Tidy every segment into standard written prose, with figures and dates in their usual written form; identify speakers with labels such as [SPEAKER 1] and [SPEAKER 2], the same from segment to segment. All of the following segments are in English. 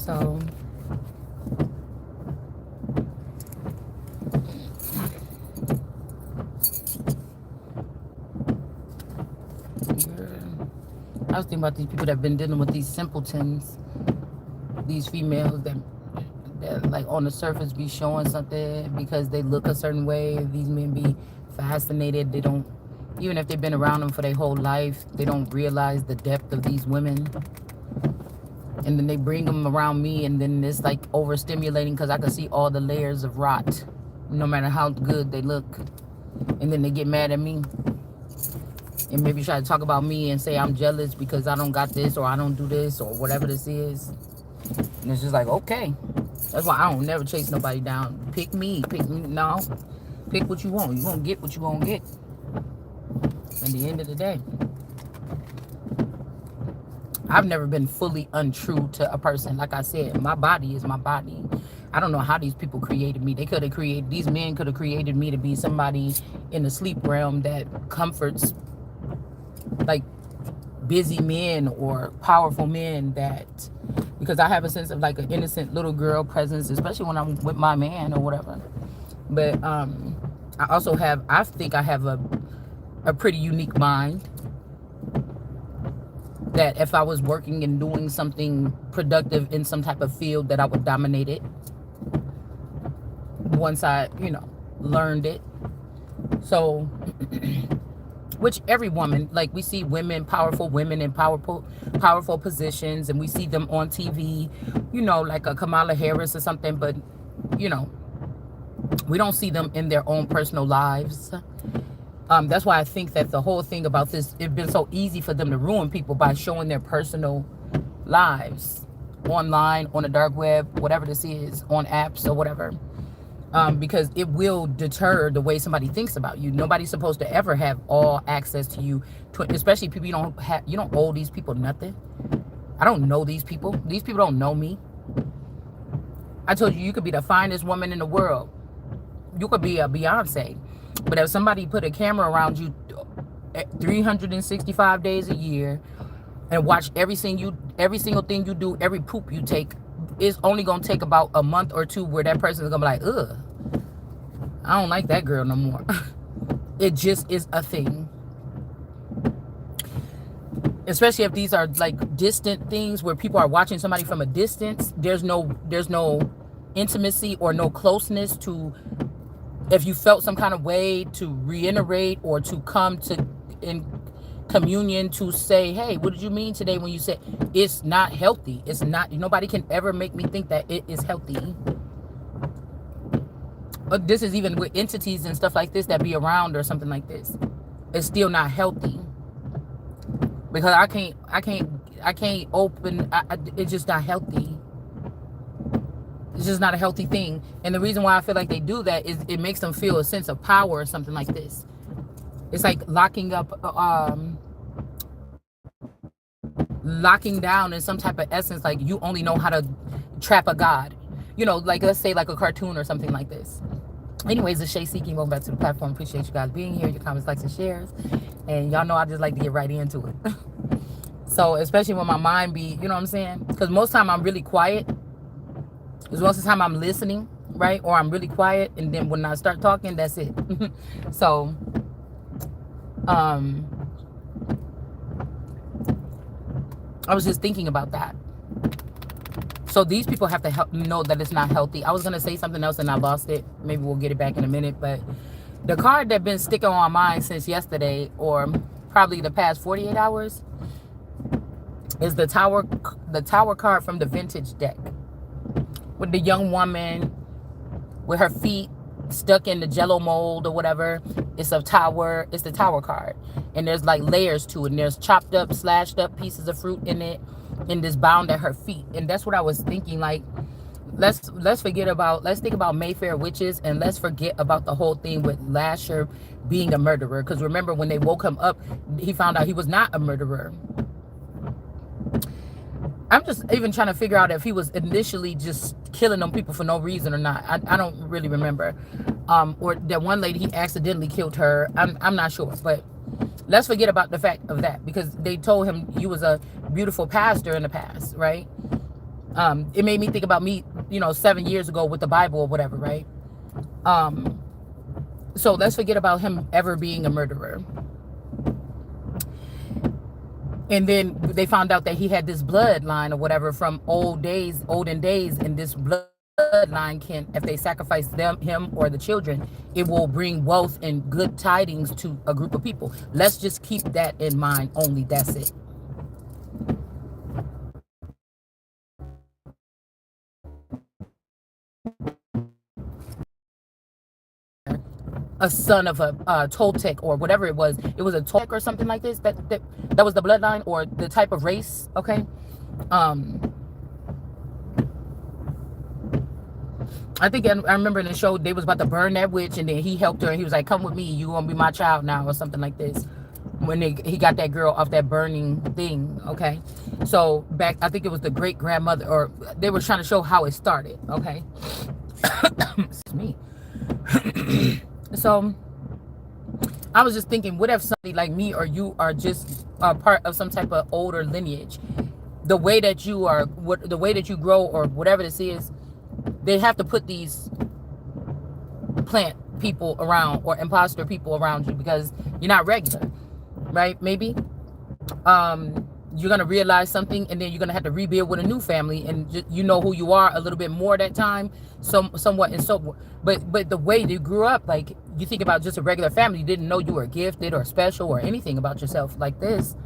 [SPEAKER 1] So I was thinking about these people that have been dealing with these simpletons, these females that like on the surface be showing something because they look a certain way. These men be fascinated. They don't, even if they've been around them for their whole life, they don't realize the depth of these women. And then they bring them around me, and then it's like overstimulating because I can see all the layers of rot, no matter how good they look. And then they get mad at me and maybe try to talk about me and say I'm jealous because I don't got this or I don't do this or whatever this is. And it's just like, okay. That's why I don't never chase nobody down. Pick me. No. Pick what you want. You're going to get what you're going to get. At the end of the day. I've never been fully untrue to a person. Like I said, my body is my body. I don't know how these people created me. These men could have created me to be somebody in the sleep realm that comforts like busy men or powerful men, that because I have a sense of like an innocent little girl presence, especially when I'm with my man or whatever. But I think I have a pretty unique mind, that if I was working and doing something productive in some type of field, that I would dominate it once I, learned it. So which every woman, like we see powerful women in powerful positions, and we see them on TV, like a Kamala Harris or something, but we don't see them in their own personal lives. That's why I think that the whole thing about this, it's been so easy for them to ruin people by showing their personal lives online, on the dark web, whatever this is, on apps or whatever. Because it will deter the way somebody thinks about you. Nobody's supposed to ever have all access to you, especially people you don't owe these people nothing. I don't know these people. These people don't know me. I told you could be the finest woman in the world. You could be a Beyonce. But if somebody put a camera around you 365 days a year and watch every single thing you do, every poop you take, it's only going to take about a month or two where that person is going to be like, ugh, I don't like that girl no more. It just is a thing. Especially if these are like distant things where people are watching somebody from a distance. There's no intimacy or no closeness to, if you felt some kind of way, to reiterate or to come to in communion to say, hey, what did you mean today when you said? It's not healthy. It's not. Nobody can ever make me think that it is healthy. But this is even with entities and stuff like this that be around or something like this. It's still not healthy, because I can't open. It's just not healthy. It's just not a healthy thing. And the reason why I feel like they do that is it makes them feel a sense of power or something like this. It's like locking down in some type of essence, like you only know how to trap a god. Like let's say like a cartoon or something like this. Anyways, it's Shay Seeking. Welcome back to the platform. Appreciate you guys being here. Your comments, likes, and shares. And y'all know I just like to get right into it. So especially when my mind be, you know what I'm saying? Because most of the time I'm really quiet. Because most of the time I'm listening, right? Or I'm really quiet. And then when I start talking, that's it. So, I was just thinking about that. So these people have to know that it's not healthy. I was going to say something else and I lost it. Maybe we'll get it back in a minute. But the card that's been sticking on my mind since yesterday, or probably the past 48 hours, is the tower card from the vintage deck. With the young woman with her feet stuck in the jello mold or whatever. It's the tower card. And there's like layers to it. And there's chopped up, slashed up pieces of fruit in it. And this bound at her feet. And that's what I was thinking, like, let's think about Mayfair witches, and let's forget about the whole thing with Lasher being a murderer. Because remember, when they woke him up, he found out he was not a murderer. I'm just even trying to figure out if he was initially just killing them people for no reason or not. I don't really remember. Or that one lady, he accidentally killed her. I'm not sure. But let's forget about the fact of that, because they told him you was a beautiful pastor in the past, right? It made me think about me, 7 years ago with the Bible or whatever, right? Um, so let's forget about him ever being a murderer. And then they found out that he had this bloodline or whatever from olden days, and this bloodline can, if they sacrifice him or the children, it will bring wealth and good tidings to a group of people. Let's just keep that in mind only. That's it. A son of a Toltec or whatever it was. It was a Toltec or something like this. That was the bloodline or the type of race. Okay. I think I remember in the show they was about to burn that witch, and then he helped her, and he was like, "Come with me, you gonna be my child now," or something like this. When he got that girl off that burning thing. Okay. So back, I think it was the great grandmother, or they were trying to show how it started. Okay. Excuse me. So I was just thinking, what if somebody like me or you are just a part of some type of older lineage? The way that you are, the way that you grow, or whatever this is, they have to put these plant people around or imposter people around you because you're not regular, right? Maybe you're gonna realize something, and then you're gonna have to rebuild with a new family, and you know who you are a little bit more that time, somewhat and so. But the way you grew up, like you think about just a regular family, you didn't know you were gifted or special or anything about yourself like this.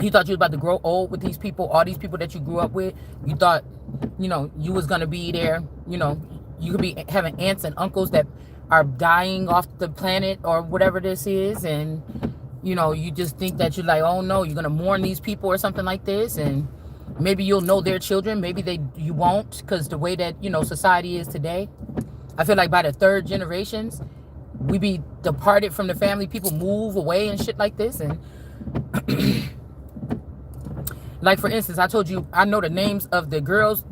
[SPEAKER 1] You thought you was about to grow old with these people, all these people that you grew up with. You thought, you was gonna be there. You could be having aunts and uncles that are dying off the planet or whatever this is, and you just think that you're like, oh no, you're gonna mourn these people or something like this, and maybe you'll know their children, maybe you won't, because the way that society is today, I feel like by the third generations, we be departed from the family, people move away and shit like this, and like for instance, I told you I know the names of the girls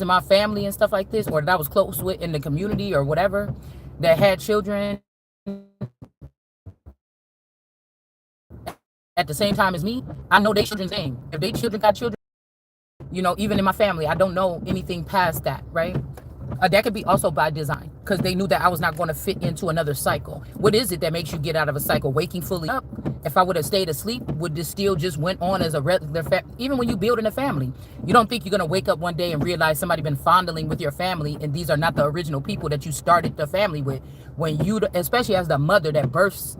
[SPEAKER 1] in my family and stuff like this, or that I was close with in the community or whatever, that had children at the same time as me. I know their children's name. If they children got children, even in my family, I don't know anything past that, right? That could be also by design, because they knew that I was not going to fit into another cycle. What is it that makes you get out of a cycle? Waking fully up. If I would have stayed asleep, would this still just went on as a regular even when you build in a family, you don't think you're going to wake up one day and realize somebody been fondling with your family, and these are not the original people that you started the family with, when you, especially as the mother that births.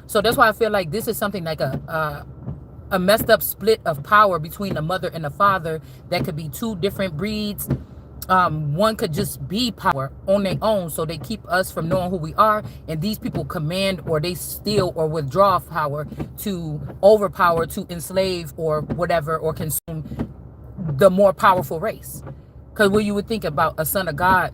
[SPEAKER 1] So that's why I feel like this is something like a messed up split of power between the mother and the father, that could be two different breeds. One could just be power on their own, so they keep us from knowing who we are, and these people command, or they steal or withdraw power to overpower, to enslave or whatever, or consume the more powerful race. Because when you would think about a son of God,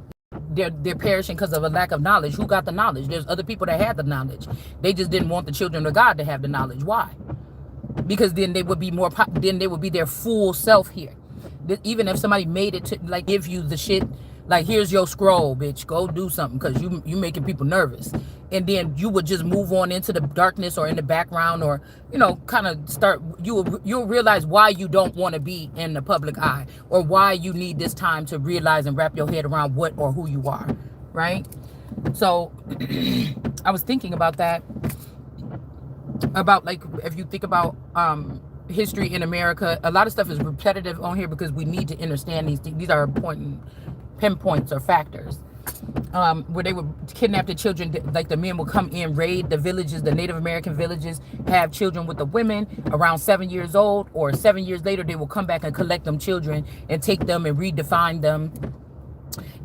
[SPEAKER 1] they're perishing because of a lack of knowledge. Who got the knowledge? There's other people that had the knowledge. They just didn't want the children of God to have the knowledge. Why? Because then they would be then they would be their full self here. Even if somebody made it to like give you the shit, like, here's your scroll, bitch, go do something, because you making people nervous, and then you would just move on into the darkness or in the background, or kind of start, you'll realize why you don't want to be in the public eye, or why you need this time to realize and wrap your head around what or who you are, right? So I was thinking about that, about, like, if you think about history in America, a lot of stuff is repetitive on here because we need to understand these are important pinpoints or factors, where they would kidnap the children, like the men would come in, raid the villages, the Native American villages, have children with the women around 7 years old, or 7 years later they will come back and collect them children and take them and redefine them.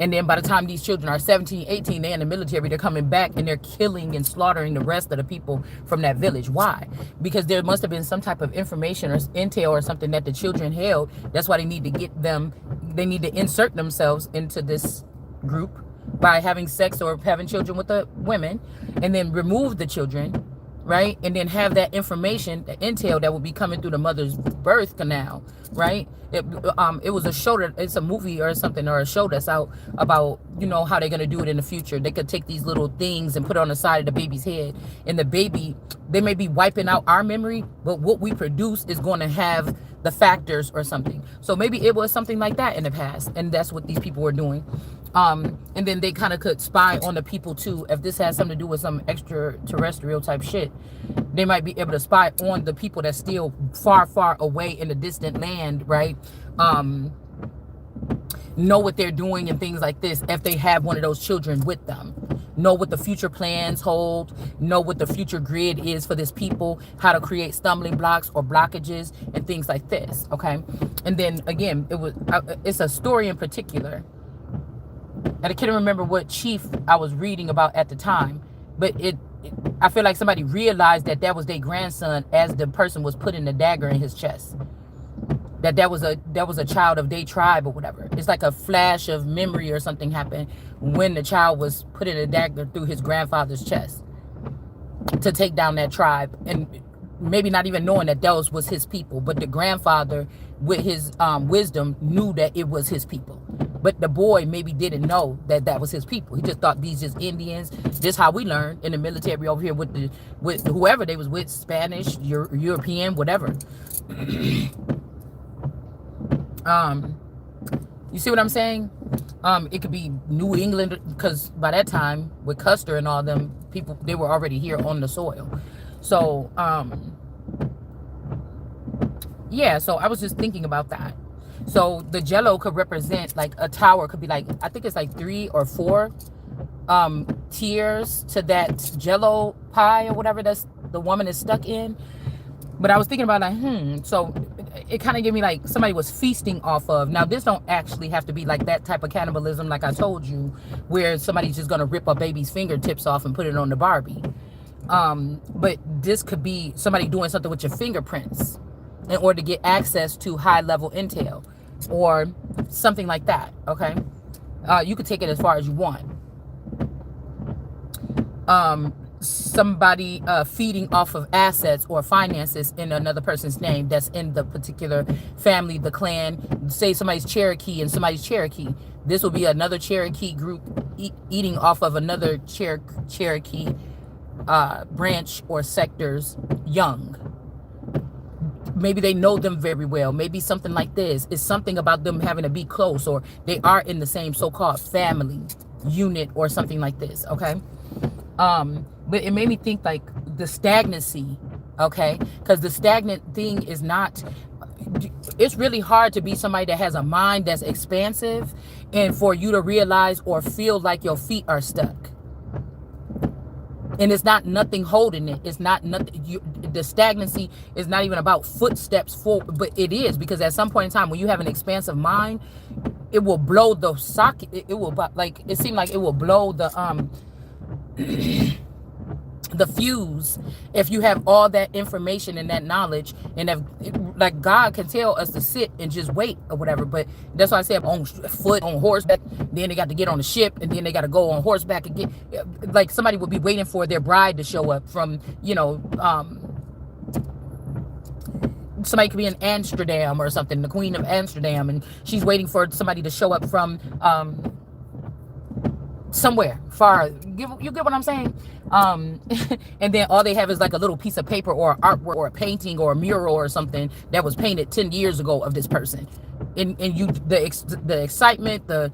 [SPEAKER 1] And then by the time these children are 17, 18, they're in the military, they're coming back and they're killing and slaughtering the rest of the people from that village. Why? Because there must have been some type of information or intel or something that the children held. That's why they need to they need to insert themselves into this group by having sex or having children with the women, and then remove the children, right? And then have that information, the intel that will be coming through the mother's birth canal, right? It was a show that it's a movie or something, or a show that's out about, you know, how they're gonna do it in the future. They could take these little things and put it on the side of the baby's head, and the baby, they may be wiping out our memory, but what we produce is going to have the factors or something. So maybe it was something like that in the past, and that's what these people were doing. And then they kind of could spy on the people too. If this has something to do with some extraterrestrial type shit, they might be able to spy on the people that's still far, far away in the distant land, right? Know what they're doing and things like this. If they have one of those children with them, know what the future plans hold, know what the future grid is for this people, how to create stumbling blocks or blockages and things like this. Okay. And then again, it's a story in particular, and I can't remember what chief I was reading about at the time, but I feel like somebody realized that was their grandson as the person was putting the dagger in his chest. That was a child of their tribe or whatever. It's like a flash of memory or something happened when the child was putting a dagger through his grandfather's chest to take down that tribe, and maybe not even knowing that those was his people, but the grandfather with his wisdom knew that it was his people. But the boy maybe didn't know that was his people. He just thought these just Indians. This how we learned in the military over here with whoever they was with, Spanish, European, whatever. You see what I'm saying? It could be New England, because by that time with Custer and all them people, they were already here on the soil. So yeah, so I was just thinking about that. So the jello could represent, like, a tower could be like, I think it's like 3 or 4 tiers to that jello pie or whatever that's the woman is stuck in. But I was thinking about, like, so it kind of gave me like somebody was feasting off of. Now this don't actually have to be like that type of cannibalism, like I told you, where somebody's just gonna rip a baby's fingertips off and put it on the Barbie. But this could be somebody doing something with your fingerprints in order to get access to high level intel or something like that. Okay. You could take it as far as you want. Somebody feeding off of assets or finances in another person's name that's in the particular family, the clan. Say somebody's Cherokee and somebody's Cherokee. This will be another Cherokee group eating off of another Cherokee branch or sector's young. Maybe they know them very well. Maybe something like this. It's something about them having to be close, or they are in the same so-called family unit or something like this. Okay. But it made me think like the stagnancy. Okay. Because the stagnant thing is not, it's really hard to be somebody that has a mind that's expansive and for you to realize or feel like your feet are stuck. And it's not nothing holding it. It's not nothing. The stagnancy is not even about footsteps forward, but it is, because at some point in time, when you have an expansive mind, it will blow the socket. It will, like, it seemed like it will blow the the fuse if you have all that information and that knowledge, and if, like, God can tell us to sit and just wait or whatever. But that's why I said on foot, on horseback, then they got to get on the ship, and then they got to go on horseback again. Like somebody would be waiting for their bride to show up from, you know, somebody could be in Amsterdam or something, the Queen of Amsterdam, and she's waiting for somebody to show up from somewhere far. You get what I'm saying? And then all they have is like a little piece of paper or artwork or a painting or a mural or something that was painted 10 years ago of this person. And you, the excitement, the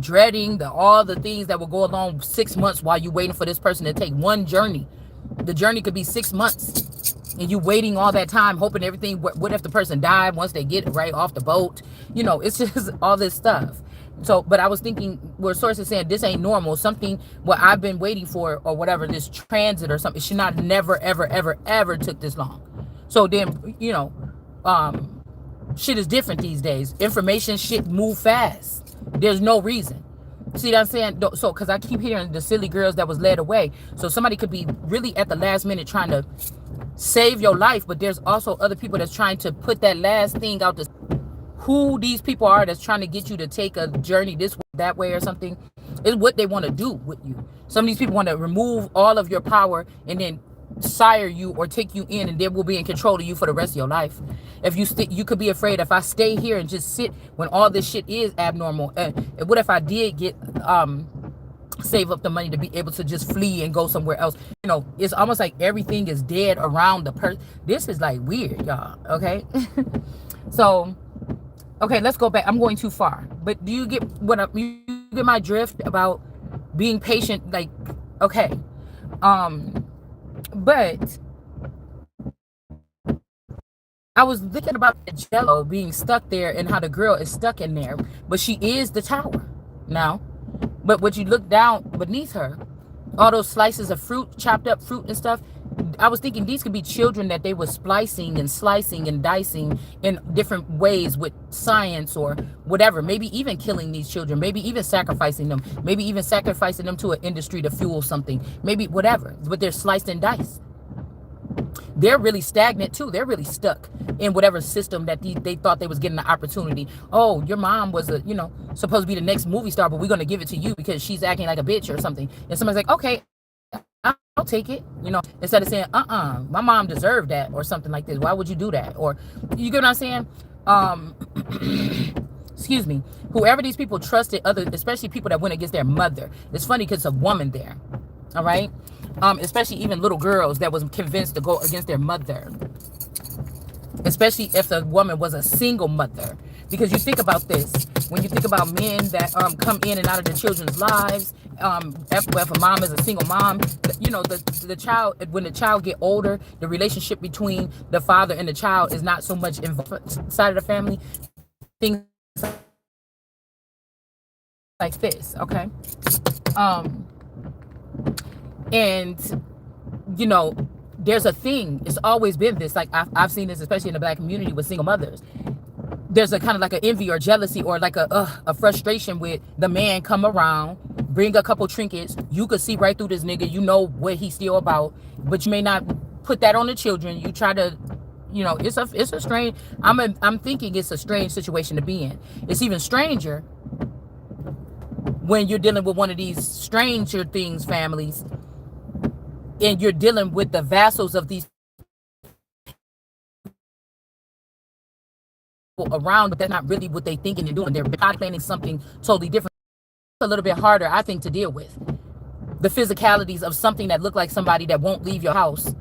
[SPEAKER 1] dreading, all the things that will go along 6 months while you waiting for this person to take one journey. The journey could be 6 months, and you waiting all that time, hoping everything. What if the person died once they get right off the boat? You know, it's just all this stuff. So, but I was thinking, where sources saying this ain't normal, something what I've been waiting for or whatever, this transit or something, it should not never, ever, ever, ever took this long. So then, you know, shit is different these days. Information shit move fast. There's no reason. See what I'm saying? So, because I keep hearing the silly girls that was led away. So somebody could be really at the last minute trying to save your life, but there's also other people that's trying to put that last thing out. Who these people are that's trying to get you to take a journey this way, that way or something, is what they want to do with you. Some of these people want to remove all of your power and then sire you or take you in, and they will be in control of you for the rest of your life. If you could be afraid, if I stay here and just sit when all this shit is abnormal, what if I did get save up the money to be able to just flee and go somewhere else? It's almost like everything is dead around the person. This is like weird, y'all. Okay. So okay, let's go back. I'm going too far, but do you get you get my drift about being patient? Like, okay. But I was thinking about the jello being stuck there and how the girl is stuck in there, but she is the tower now. But when you look down beneath her, all those slices of fruit, chopped up fruit and stuff, I was thinking these could be children that they were splicing and slicing and dicing in different ways with science or whatever. Maybe even killing these children, maybe even sacrificing them, maybe even sacrificing them to an industry to fuel something, maybe whatever, but they're sliced and diced. They're really stagnant too. They're really stuck in whatever system that they thought they was getting the opportunity. Oh, your mom was supposed to be the next movie star, but we're going to give it to you because she's acting like a bitch or something. And somebody's like, okay, I'll take it, instead of saying, my mom deserved that or something like this. Why would you do that? Or, you get what I'm saying? Excuse me. Whoever these people trusted, especially people that went against their mother. It's funny because it's a woman there. All right. Especially even little girls that was convinced to go against their mother. Especially if the woman was a single mother. Because you think about this, when you think about men that come in and out of their children's lives, if a mom is a single mom, the child, when the child get older, the relationship between the father and the child is not so much inside of the family. Things like this, okay? And there's a thing, it's always been this, like I've seen this especially in the black community with single mothers. There's a kind of like an envy or jealousy or like a frustration with the man come around, bring a couple trinkets, you could see right through this nigga, what he's still about, but you may not put that on the children. You try to, it's a strange, I'm thinking it's a strange situation to be in. It's even stranger when you're dealing with one of these stranger things families, and you're dealing with the vassals of these people around, but that's not really what they thinking and doing. They're planning something totally different. It's a little bit harder, I think, to deal with. The physicalities of something that look like somebody that won't leave your house,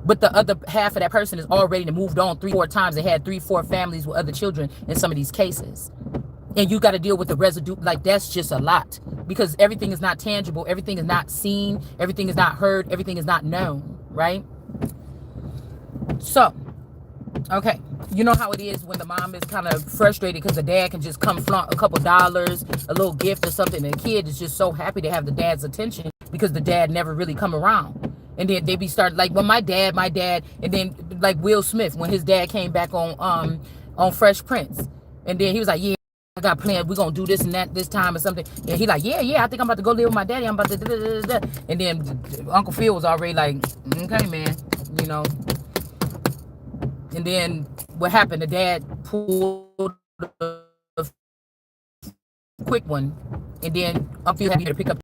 [SPEAKER 1] but the other half of that person is already moved on 3-4 times and had 3-4 families with other children in some of these cases. And you got to deal with the residue. Like, that's just a lot, because everything is not tangible. Everything is not seen. Everything is not heard. Everything is not known. Right? So, okay. You know how it is when the mom is kind of frustrated because the dad can just come flaunt a couple dollars, a little gift or something. And the kid is just so happy to have the dad's attention because the dad never really come around. And then they be started like, well, my dad, and then like Will Smith when his dad came back on Fresh Prince. And then he was like, yeah, I got plans. We're going to do this and that this time or something. And he like, yeah, I think I'm about to go live with my daddy. I'm about to da. And then Uncle Phil was already like, okay, man, And then what happened? The dad pulled a quick one. And then Uncle Phil had to pick up.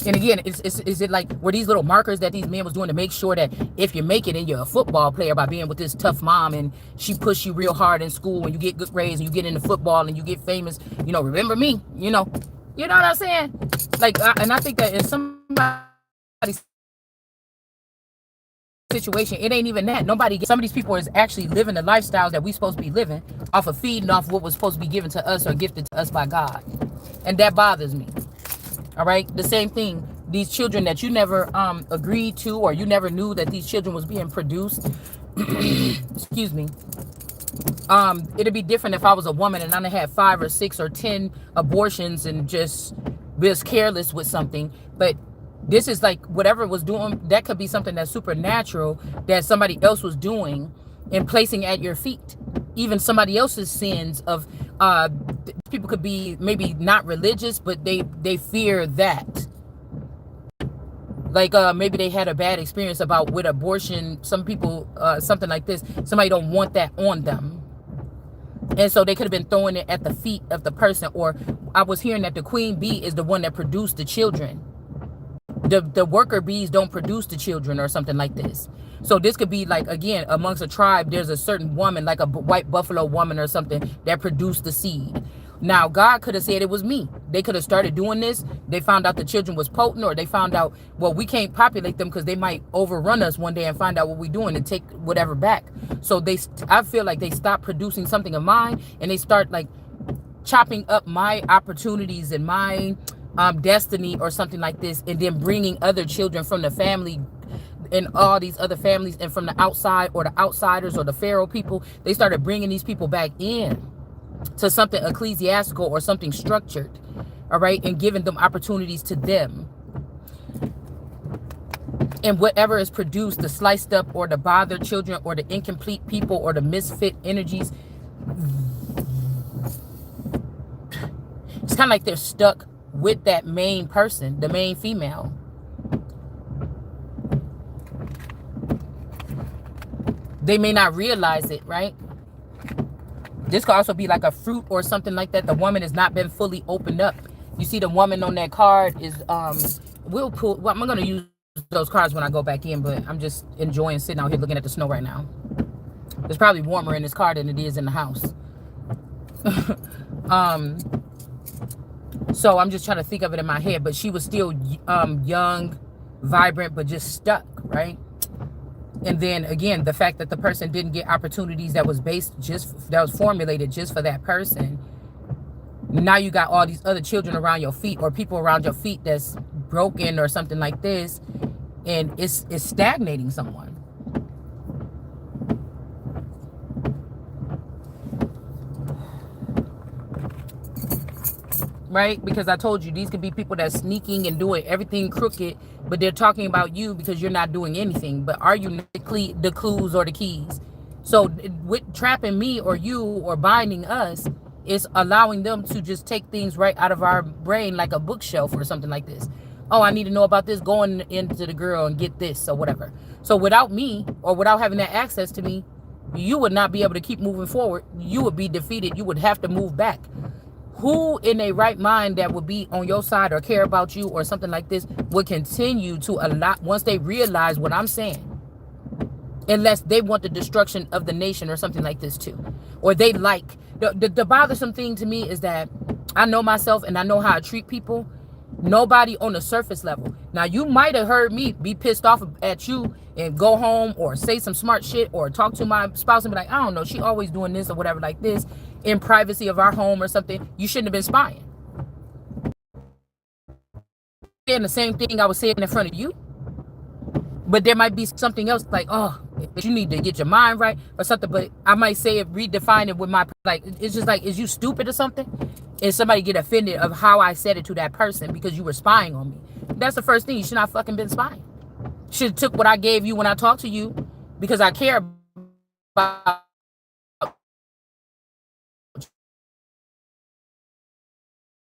[SPEAKER 1] And again, is it like, were these little markers that these men was doing to make sure that if you make it and you're a football player by being with this tough mom and she pushed you real hard in school and you get good grades and you get into football and you get famous, remember me, you know what I'm saying? Like, and I think that in somebody's situation, it ain't even that. Some of these people is actually living the lifestyles that we supposed to be living off of feeding off what was supposed to be given to us or gifted to us by God. And that bothers me. All right. The same thing. These children that you never agreed to, or you never knew that these children was being produced. Excuse me. It'd be different if I was a woman and I had 5 or 6 or 10 abortions and just was careless with something. But this is like whatever was doing. That could be something that's supernatural that somebody else was doing and placing at your feet. Even somebody else's sins of people could be maybe not religious, but they fear that. Like maybe they had a bad experience with abortion. Some people, something like this. Somebody don't want that on them. And so they could have been throwing it at the feet of the person. Or I was hearing that the queen bee is the one that produced the children. The worker bees don't produce the children or something like this. So this could be like, again, amongst a tribe, there's a certain woman, like a white buffalo woman or something, that produced the seed. Now, God could have said it was me. They could have started doing this. They found out the children was potent, or they found out, well, we can't populate them because they might overrun us one day and find out what we're doing and take whatever back. So I feel like they stopped producing something of mine, and they start like chopping up my opportunities and my destiny or something like this, and then bringing other children from the family and all these other families and from the outside, or the outsiders, or the pharaoh people. They started bringing these people back in to something ecclesiastical or something structured, all right, and giving them opportunities to them. And whatever is produced, the sliced up or the bothered children or the incomplete people or the misfit energies, it's kind of like they're stuck with that main person, the main female. They may not realize it, right? This could also be like a fruit or something like that. The woman has not been fully opened up. You see the woman on that card is, we'll pull, well, I'm going to use those cards when I go back in, but I'm just enjoying sitting out here looking at the snow right now. It's probably warmer in this card than it is in the house. So I'm just trying to think of it in my head, but she was still young, vibrant, but just stuck, right? And then again, the fact that the person didn't get opportunities that was formulated just for that person. Now you got all these other children around your feet, or people around your feet that's broken or something like this, and it's stagnating someone. Right? Because I told you, these could be people that's sneaking and doing everything crooked, but they're talking about you because you're not doing anything. But are you the clues or the keys? So with trapping me or you or binding us, it's allowing them to just take things right out of our brain, like a bookshelf or something like this. Oh, I need to know about this, going into the girl and get this or whatever. So without me, or without having that access to me, you would not be able to keep moving forward. You would be defeated. You would have to move back. Who in a right mind that would be on your side or care about you or something like this would continue to allow, once they realize what I'm saying, unless they want the destruction of the nation or something like this too, or they like the bothersome thing to me is that I know myself and I know how I treat people. Nobody on the surface level. Now you might have heard me be pissed off at you and go home or say some smart shit or talk to my spouse and be like, I don't know, she always doing this or whatever like this in privacy of our home or something. You shouldn't have been spying. And the same thing I was saying in front of you. But there might be something else like, oh, you need to get your mind right or something. But I might say it, redefine it with my, like, it's just like, is you stupid or something? And somebody get offended of how I said it to that person because you were spying on me. That's the first thing. You should not fucking been spying. Should have took what I gave you when I talked to you because I care about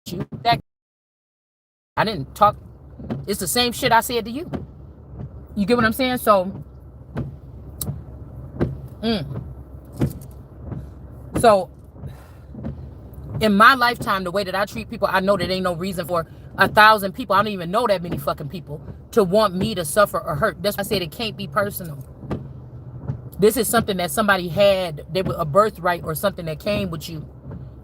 [SPEAKER 1] you. That I didn't talk. It's the same shit I said to you. You get what I'm saying? So, so in my lifetime, the way that I treat people, I know that ain't no reason for 1,000 people, I don't even know that many fucking people, to want me to suffer or hurt. That's why I said it can't be personal. This is something that somebody had, they were a birthright or something that came with you.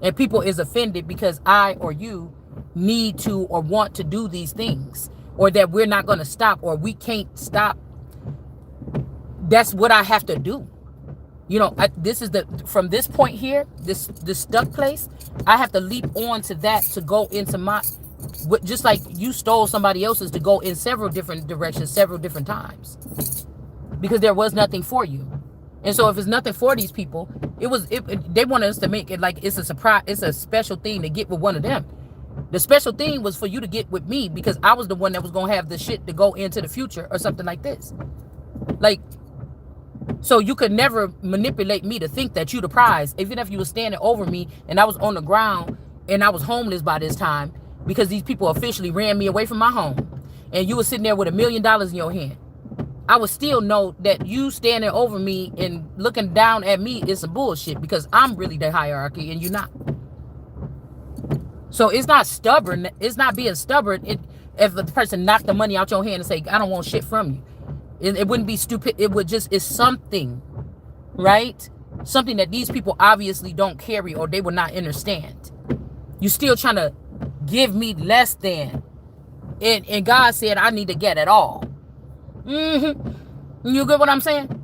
[SPEAKER 1] And people is offended because I or you need to or want to do these things, or that we're not going to stop, or we can't stop. That's what I have to do. You know, this is from this point here, this stuck place, I have to leap on to that to go into my, just like you stole somebody else's to go in several different directions, several different times, because there was nothing for you. And so if it's nothing for these people, they wanted us to make it like it's a surprise, it's a special thing to get with one of them. The special thing was for you to get with me because I was the one that was going to have the shit to go into the future or something like this. Like, so you could never manipulate me to think that you the prize, even if you were standing over me and I was on the ground and I was homeless by this time because these people officially ran me away from my home, and you were sitting there with $1 million in your hand. I would still know that you standing over me and looking down at me is some bullshit, because I'm really the hierarchy and you're not. So it's not stubborn. It's not being stubborn. If the person knocked the money out your hand and say, I don't want shit from you. It wouldn't be stupid. It would just, it's something, right? Something that these people obviously don't carry, or they will not understand. You still trying to give me less than. And God said, I need to get it all. You get what I'm saying?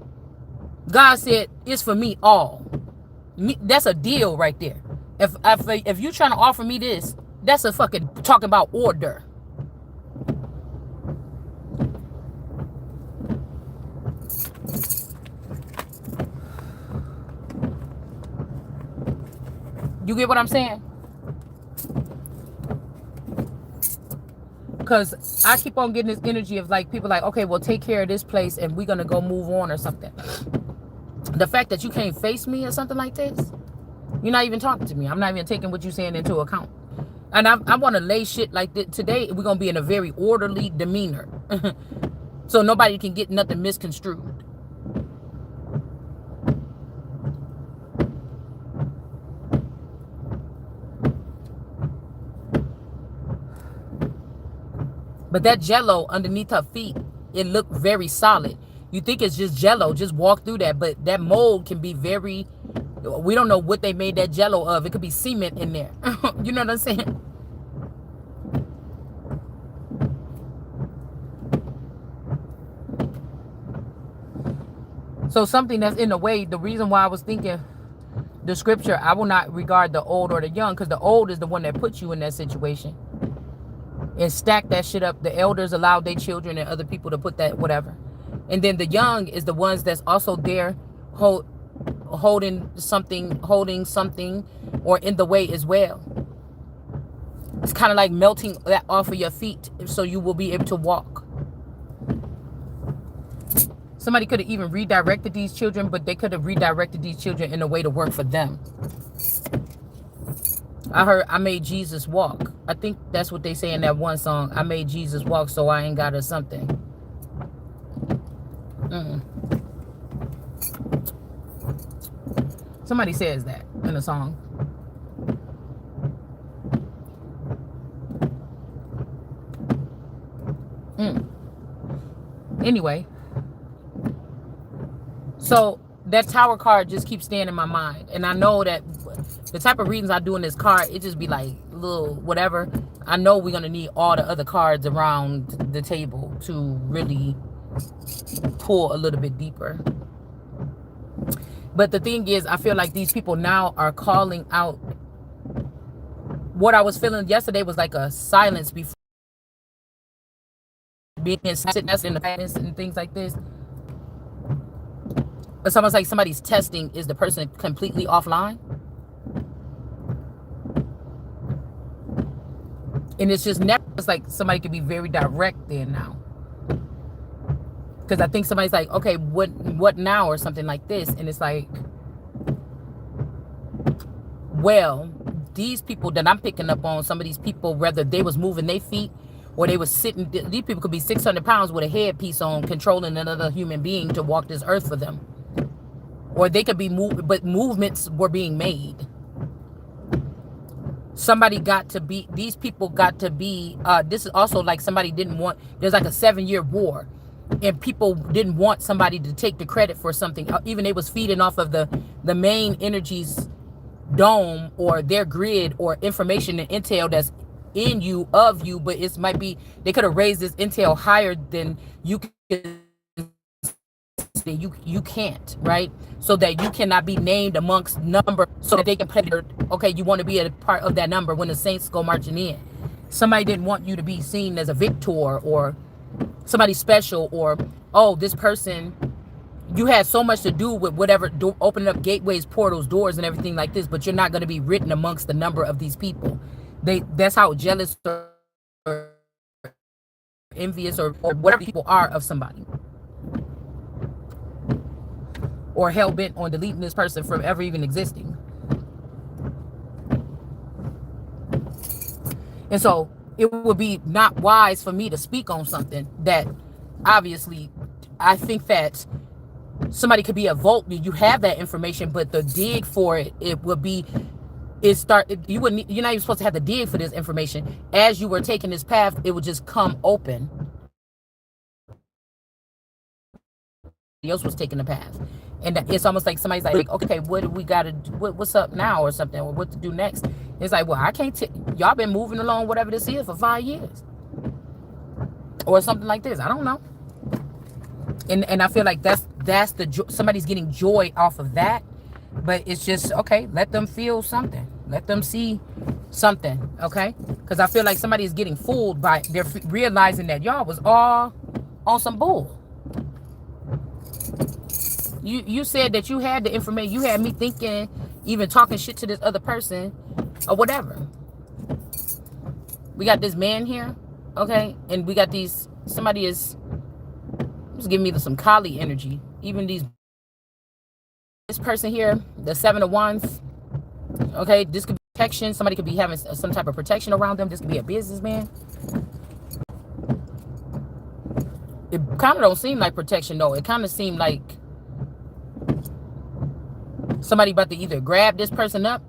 [SPEAKER 1] God said, it's for me all. That's a deal right there. If you trying to offer me this, that's a fucking talking about order. You get what I'm saying? Because I keep on getting this energy of like people like, okay, well, take care of this place and we're gonna go move on or something. The fact that you can't face me or something like this, you're not even talking to me. I'm not even taking what you're saying into account. And I want to lay shit like this. Today, we're going to be in a very orderly demeanor. So nobody can get nothing misconstrued. But that jello underneath her feet, it looked very solid. You think it's just jello, just walk through that. But that mold can be very, we don't know what they made that jello of. It could be cement in there. You know what I'm saying? So something that's in the way, the reason why I was thinking the scripture, I will not regard the old or the young, because the old is the one that puts you in that situation. And stack that shit up. The elders allowed their children and other people to put that whatever. And then the young is the ones that's also there holding something, or in the way as well. It's kind of like melting that off of your feet so you will be able to walk. Somebody could have even redirected these children, but they could have redirected these children in a way to work for them. I heard, I made Jesus walk. I think that's what they say in that one song. I made Jesus walk, so I ain't got a something. Somebody says that in a song. Anyway. So that tower card just keeps staying in my mind. And I know that the type of readings I do in this card, it just be like little whatever. I know we're going to need all the other cards around the table to really pull a little bit deeper. But the thing is, I feel like these people now are calling out. What I was feeling yesterday was like a silence before being sitting in the past and things like this. It's almost like somebody's testing, is the person completely offline? And it's just never, it's like somebody could be very direct there now. Because I think somebody's like, okay, what now, or something like this. And it's like, well, these people that I'm picking up on, some of these people, whether they was moving their feet or they was sitting, these people could be 600 pounds with a headpiece on, controlling another human being to walk this earth for them. Or they could be moved, but movements were being made. Somebody got to be, these people got to be, this is also like somebody didn't want, there's like a 7-year war. And people didn't want somebody to take the credit for something. Even they was feeding off of the main energies dome, or their grid, or information and intel that's in you, of you. But it might be, they could have raised this intel higher than you can. You can't, right? So that you cannot be named amongst number, so that they can play, okay, you want to be a part of that number when the Saints go marching in. Somebody didn't want you to be seen as a victor, or somebody special, or, oh, this person, you had so much to do with whatever, opening up gateways, portals, doors, and everything like this, but you're not going to be written amongst the number of these people. That's how jealous or envious or whatever people are of somebody. Or hell-bent on deleting this person from ever even existing. And so it would be not wise for me to speak on something that obviously I think that somebody could be a vault. You have that information, but the dig for it, it would be, you wouldn't, you're not even supposed to have to dig for this information. As you were taking this path, it would just come open. Else was taking the path, and it's almost like somebody's like, okay, what do we gotta do? What's up now, or something, or what to do next? It's like, well, I can't y'all been moving along whatever this is for 5 years or something like this. I don't know. And I feel like that's the somebody's getting joy off of that. But it's just, okay, let them feel something, let them see something, okay? Because I feel like somebody is getting fooled by, they're realizing that y'all was all on some bull. You said that you had the information. You had me thinking, even talking shit to this other person or whatever. We got this man here, okay? And we got these, somebody is just giving me some Kali energy. Even this person here, the 7 of Wands, okay? This could be protection. Somebody could be having some type of protection around them. This could be a businessman. It kind of don't seem like protection, though. It kind of seemed like somebody about to either grab this person up.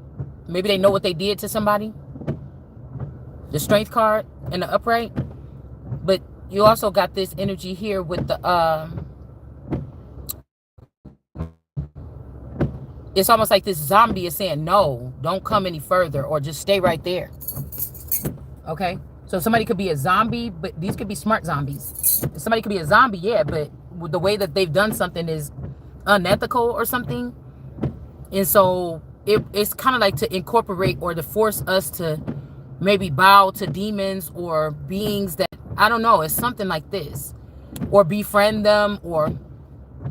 [SPEAKER 1] Maybe they know what they did to somebody. The Strength card and the upright. But you also got this energy here with the it's almost like this zombie is saying, no, don't come any further, or just stay right there. Okay? So somebody could be a zombie, but these could be smart zombies. Somebody could be a zombie, yeah, but the way that they've done something is unethical or something. And so it's kind of like to incorporate or to force us to maybe bow to demons or beings that, I don't know, it's something like this. Or befriend them or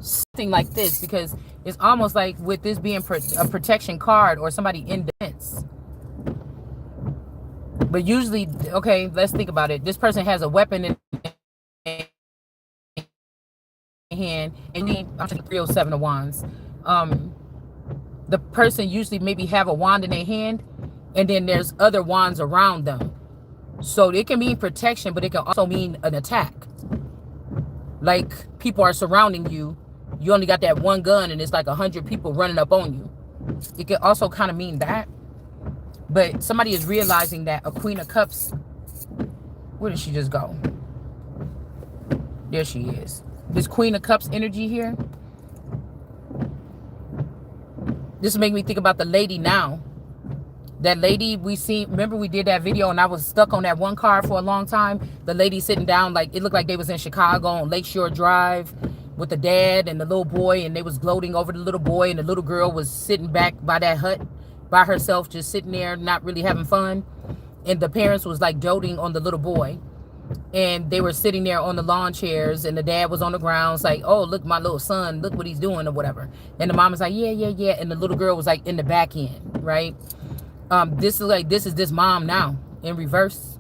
[SPEAKER 1] something like this. Because it's almost like with this being a protection card or somebody in defense. But usually, okay, let's think about it. This person has a weapon in hand. And I'm taking 307 of Wands. The person usually maybe have a wand in their hand, and then there's other wands around them. So it can mean protection, but it can also mean an attack. Like people are surrounding you. You only got that one gun, and it's like 100 people running up on you. It can also kind of mean that. But somebody is realizing that a Queen of Cups, where did she just go? There she is. This Queen of Cups energy here. This make me think about the lady now. That lady we seen, remember we did that video and I was stuck on that one card for a long time. The lady sitting down, like it looked like they was in Chicago on Lakeshore Drive with the dad and the little boy, and they was gloating over the little boy, and the little girl was sitting back by that hut by herself, just sitting there, not really having fun. And the parents was like doting on the little boy. And they were sitting there on the lawn chairs, and the dad was on the ground. It's like, oh, look, my little son, look what he's doing or whatever. And the mom was like, yeah, yeah, yeah. And the little girl was like in the back end, right? This is this mom now in reverse.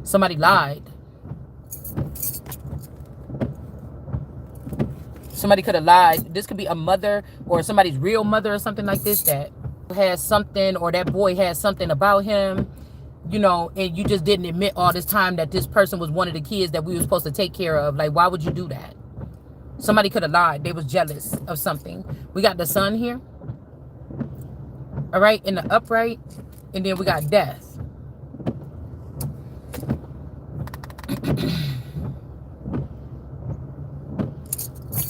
[SPEAKER 1] Somebody lied. Somebody could have lied. This could be a mother or somebody's real mother or something like this that has something, or that boy has something about him. You know, and you just didn't admit all this time that this person was one of the kids that we were supposed to take care of. Like, why would you do that? Somebody could have lied. They was jealous of something. We got the sun here. All right, in the upright. And then we got death.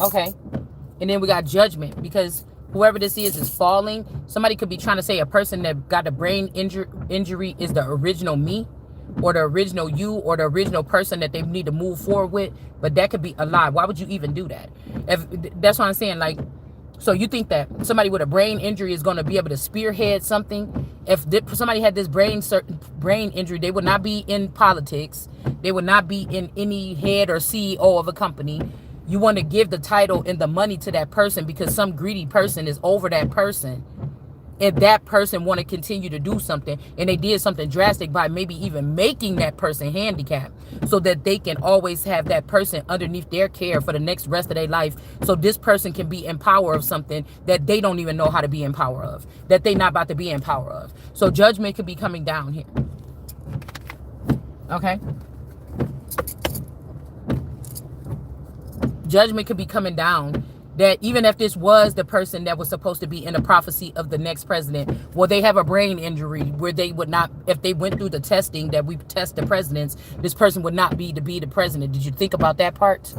[SPEAKER 1] Okay. And then we got judgment, because whoever this is falling. Somebody could be trying to say a person that got a brain injury is the original me, or the original you, or the original person that they need to move forward with. But that could be a lie. Why would you even do that? If that's what I'm saying. Like, so you think that somebody with a brain injury is going to be able to spearhead something? If somebody had this brain injury, they would not be in politics. They would not be in any head or CEO of a company. You want to give the title and the money to that person because some greedy person is over that person. And that person want to continue to do something. And they did something drastic by maybe even making that person handicapped, so that they can always have that person underneath their care for the next rest of their life. So this person can be in power of something that they don't even know how to be in power of. That they not about to be in power of. So judgment could be coming down here. Okay? judgment could be coming down, that even if this was the person that was supposed to be in the prophecy of the next president, well, they have a brain injury where they would not, if they went through the testing that we test the presidents, this person would not be the president. Did you think about that part?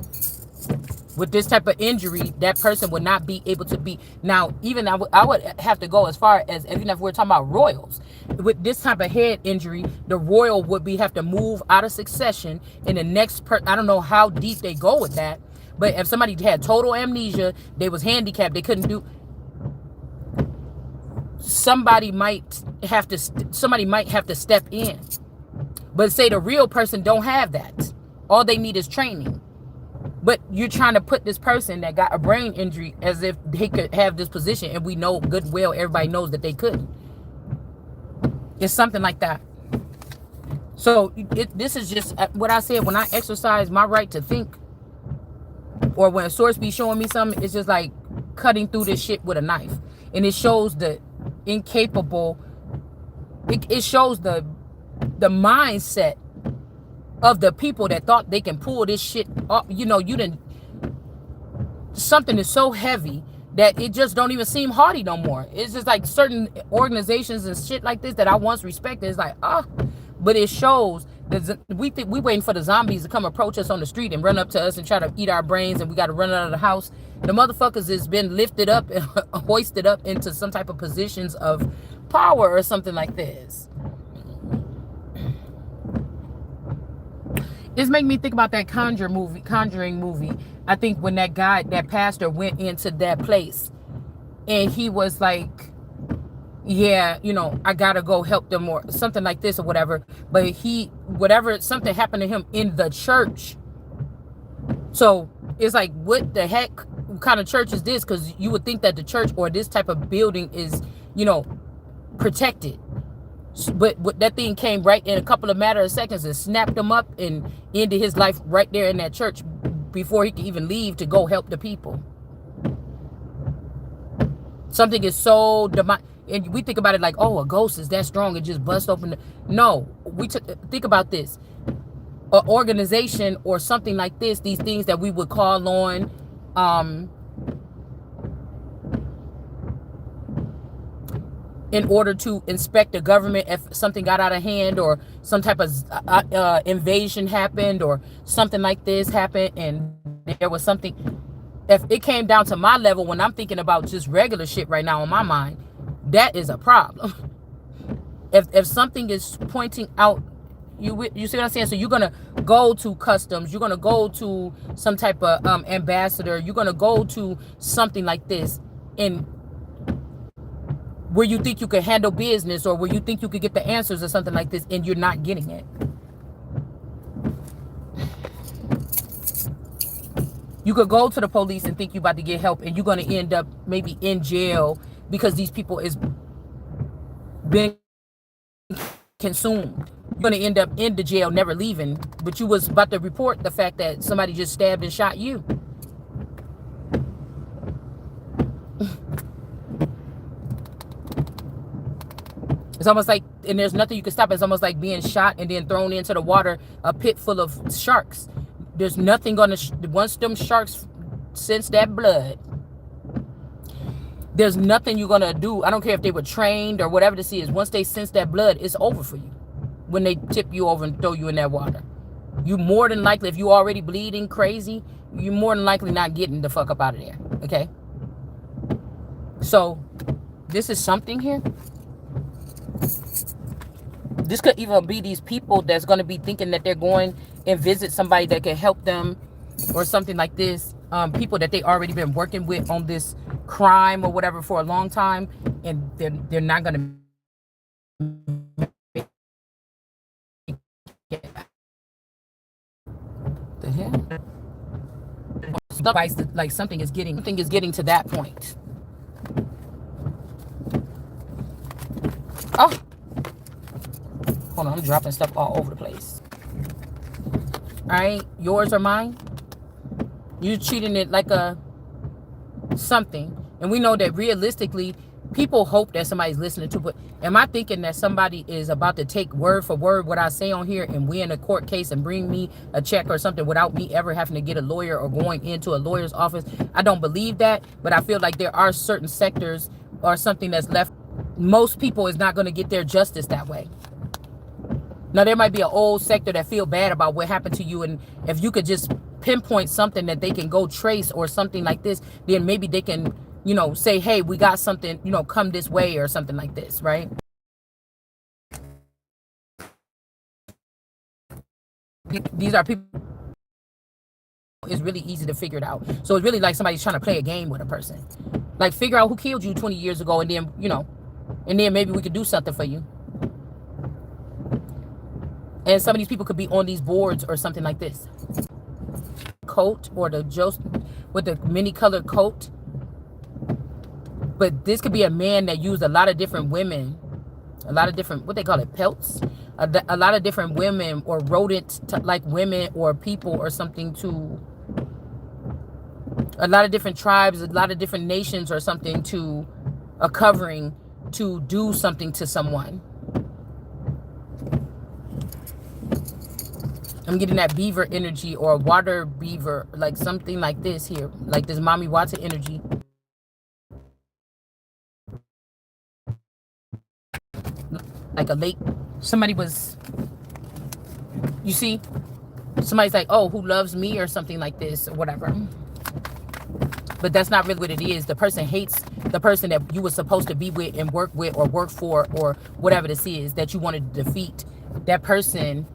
[SPEAKER 1] With this type of injury, that person would not be able to be. Now, even I would have to go as far as, even if we're talking about royals, with this type of head injury, the royal would have to move out of succession, and the next I don't know how deep they go with that, but if somebody had total amnesia, they was handicapped, they couldn't do, somebody might have to step in. But say the real person don't have that, all they need is training. But you're trying to put this person that got a brain injury as if they could have this position, and we know goodwill, everybody knows that they couldn't. It's something like that. So this is just what I said, when I exercise my right to think, or when a source be showing me something, it's just like cutting through this shit with a knife. And it shows the incapable, it shows the mindset of the people that thought they can pull this shit up. You know, something is so heavy that it just don't even seem hardy no more. It's just like certain organizations and shit like this that I once respected. It's like, but it shows that we think we waiting for the zombies to come approach us on the street and run up to us and try to eat our brains, and we got to run out of the house. The motherfuckers has been lifted up and hoisted up into some type of positions of power or something like this. This make me think about that Conjuring movie. I think when that pastor went into that place, and he was like, yeah, you know, I gotta go help them or something like this or whatever. But something happened to him in the church. So it's like, what the heck kind of church is this? Because you would think that the church or this type of building is, you know, protected. But that thing came right in a couple of matter of seconds and snapped him up and ended his life right there in that church before he could even leave to go help the people. Something is so demonic, and we think about it like, oh, a ghost is that strong, it just busts open. No, think about this. An organization or something like this, these things that we would call on, in order to inspect the government if something got out of hand or some type of invasion happened or something like this happened, and there was something. If it came down to my level, when I'm thinking about just regular shit right now in my mind, that is a problem. If something is pointing out, you see what I'm saying? So you're gonna go to customs, you're gonna go to some type of ambassador, you're gonna go to something like this, and where you think you could handle business or where you think you could get the answers or something like this, and you're not getting it. You could go to the police and think you're about to get help, and you're going to end up maybe in jail because these people is being consumed. You're going to end up in the jail, never leaving, but you was about to report the fact that somebody just stabbed and shot you. It's almost like, and there's nothing you can stop. It's almost like being shot and then thrown into the water, a pit full of sharks. There's nothing gonna, once them sharks sense that blood, there's nothing you're gonna do. I don't care if they were trained or whatever this is. Once they sense that blood, it's over for you. When they tip you over and throw you in that water, you more than likely, if you already bleeding crazy, you more than likely not getting the fuck up out of there. Okay. So this is something here. This could even be these people that's going to be thinking that they're going and visit somebody that can help them or something like this. People that they already been working with on this crime or whatever for a long time, and they're not going to make it. The hell? Like something is getting to that point. Oh, hold on, I'm dropping stuff all over the place. All right, yours or mine? You treating it like a something, and we know that realistically, people hope that somebody's listening to, but am I thinking that somebody is about to take word for word what I say on here and win a court case and bring me a check or something without me ever having to get a lawyer or going into a lawyer's office? I don't believe that, but I feel like there are certain sectors or something that's left. Most people is not going to get their justice that way. Now, there might be an old sector that feel bad about what happened to you, and if you could just pinpoint something that they can go trace or something like this, then maybe they can, you know, say, hey, we got something, you know, come this way or something like this, right? These are people, it's really easy to figure it out. So it's really like somebody's trying to play a game with a person. Like, figure out who killed you 20 years ago, and then, you know, and then maybe we could do something for you. And some of these people could be on these boards or something like this. Coat, or the Joe with the many colored coat. But this could be a man that used a lot of different women, a lot of different, what they call it, pelts, a lot of different women or rodent like women or people or something, to a lot of different tribes, a lot of different nations or something, to a covering to do something to someone. I'm getting that beaver energy, or a water beaver, like something like this here, like this mommy water energy. Like a lake. Somebody was, you see, somebody's like, oh, who loves me or something like this or whatever. But that's not really what it is. The person hates the person that you were supposed to be with and work with or work for or whatever this is that you wanted to defeat. That person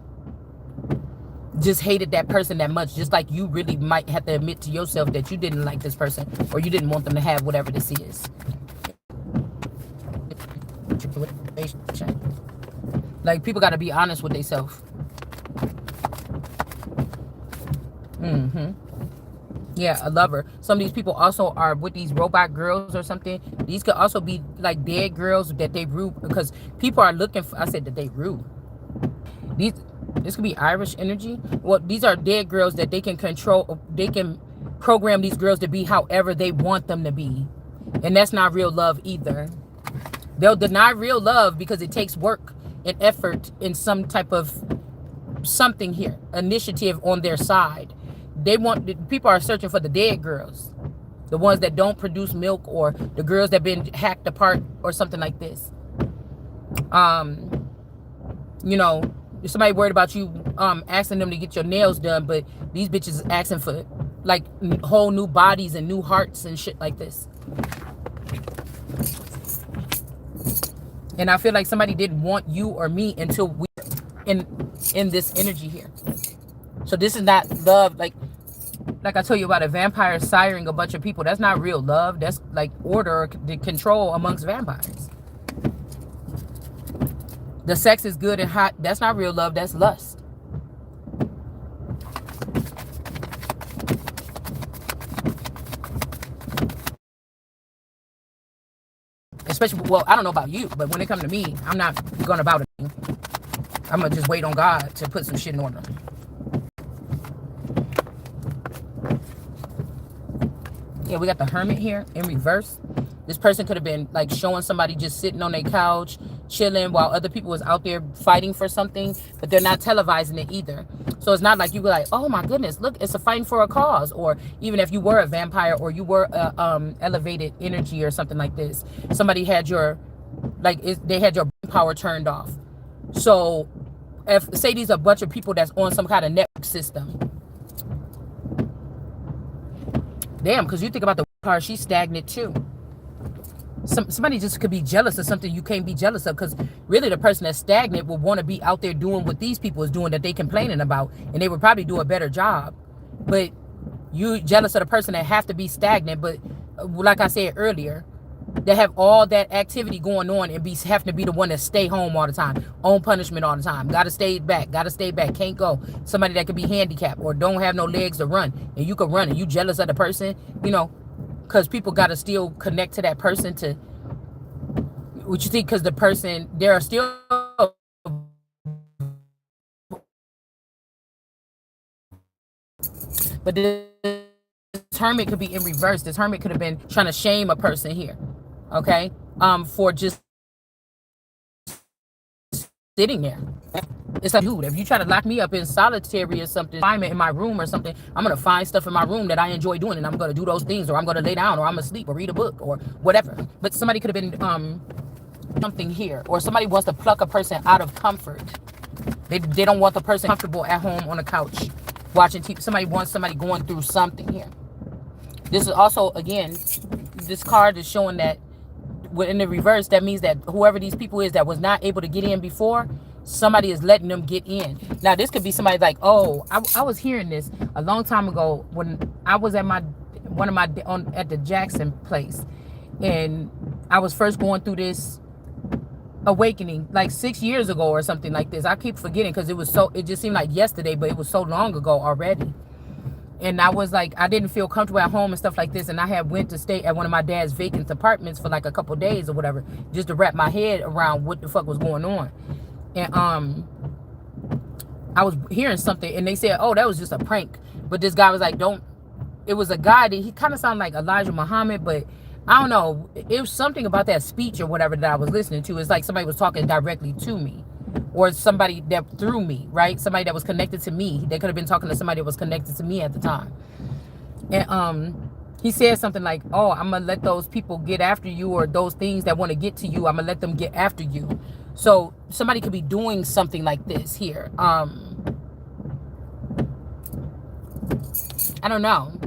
[SPEAKER 1] just hated that person that much, just like you really might have to admit to yourself that you didn't like this person or you didn't want them to have whatever this is. Like, people got to be honest with themselves. Yeah, a lover. Some of these people also are with these robot girls or something. These could also be like dead girls that they rude, because people are looking for, I said that they rude. This could be Irish energy. Well, these are dead girls that they can control. They can program these girls to be however they want them to be. And that's not real love either. They'll deny real love because it takes work and effort in some type of something here, initiative on their side. People are searching for the dead girls, the ones that don't produce milk, or the girls that been hacked apart or something like this. You know, somebody worried about you asking them to get your nails done, but these bitches asking for like whole new bodies and new hearts and shit like this. And I feel like somebody didn't want you or me until we in this energy here. So this is not love. Like I told you about a vampire siring a bunch of people. That's not real love. That's like order, the control amongst vampires. The sex is good and hot. That's not real love. That's lust. Especially, well, I don't know about you, but when it comes to me, I'm not going about it. I'm going to just wait on God to put some shit in order. Yeah, we got the Hermit here in reverse. This person could have been like showing somebody just sitting on their couch, chilling, while other people was out there fighting for something, but they're not televising it either. So it's not like you were like, oh my goodness, look, it's a fighting for a cause. Or even if you were a vampire or you were a elevated energy or something like this, somebody had your, like, they had your power turned off. So if, say these are a bunch of people that's on some kind of network system. Damn, because you think about the part, she's stagnant too. Somebody just could be jealous of something you can't be jealous of, because really the person that's stagnant will want to be out there doing what these people is doing that they complaining about, and they would probably do a better job. But you jealous of the person that have to be stagnant, but like I said earlier, they have all that activity going on and have to be the one that stay home all the time, on punishment all the time, gotta stay back, can't go. Somebody that could be handicapped or don't have no legs to run, and you could run, and you jealous of the person, you know, because people got to still connect to that person to what you think, because the person, there are still, but this hermit could be in reverse. This hermit could have been trying to shame a person here, okay? for just sitting there. It's like, dude, if you try to lock me up in solitary or something, confinement in my room or something, I'm gonna find stuff in my room that I enjoy doing, and I'm gonna do those things, or I'm gonna lay down, or I'm gonna sleep, or read a book, or whatever. But somebody could have been something here, or somebody wants to pluck a person out of comfort. They don't want the person comfortable at home on the couch watching TV. Somebody wants somebody going through something here. This is also, again, this card is showing that in the reverse, that means that whoever these people is that was not able to get in before, somebody is letting them get in. Now, this could be somebody like, oh, I was hearing this a long time ago when I was at at the Jackson place, and I was first going through this awakening like 6 years ago or something like this. I keep forgetting because it just seemed like yesterday, but it was so long ago already. And I was like, I didn't feel comfortable at home and stuff like this. And I had went to stay at one of my dad's vacant apartments for like a couple days or whatever, just to wrap my head around what the fuck was going on. And I was hearing something, and they said, oh, that was just a prank. But this guy was like, it was a guy that he kind of sounded like Elijah Muhammad, but I don't know. It was something about that speech or whatever that I was listening to. It's like somebody was talking directly to me, or somebody that through me, right? Somebody that was connected to me. They could have been talking to somebody that was connected to me at the time. And he said something like, oh, I'm going to let those people get after you, or those things that want to get to you, I'm going to let them get after you. So somebody could be doing something like this here. I don't know.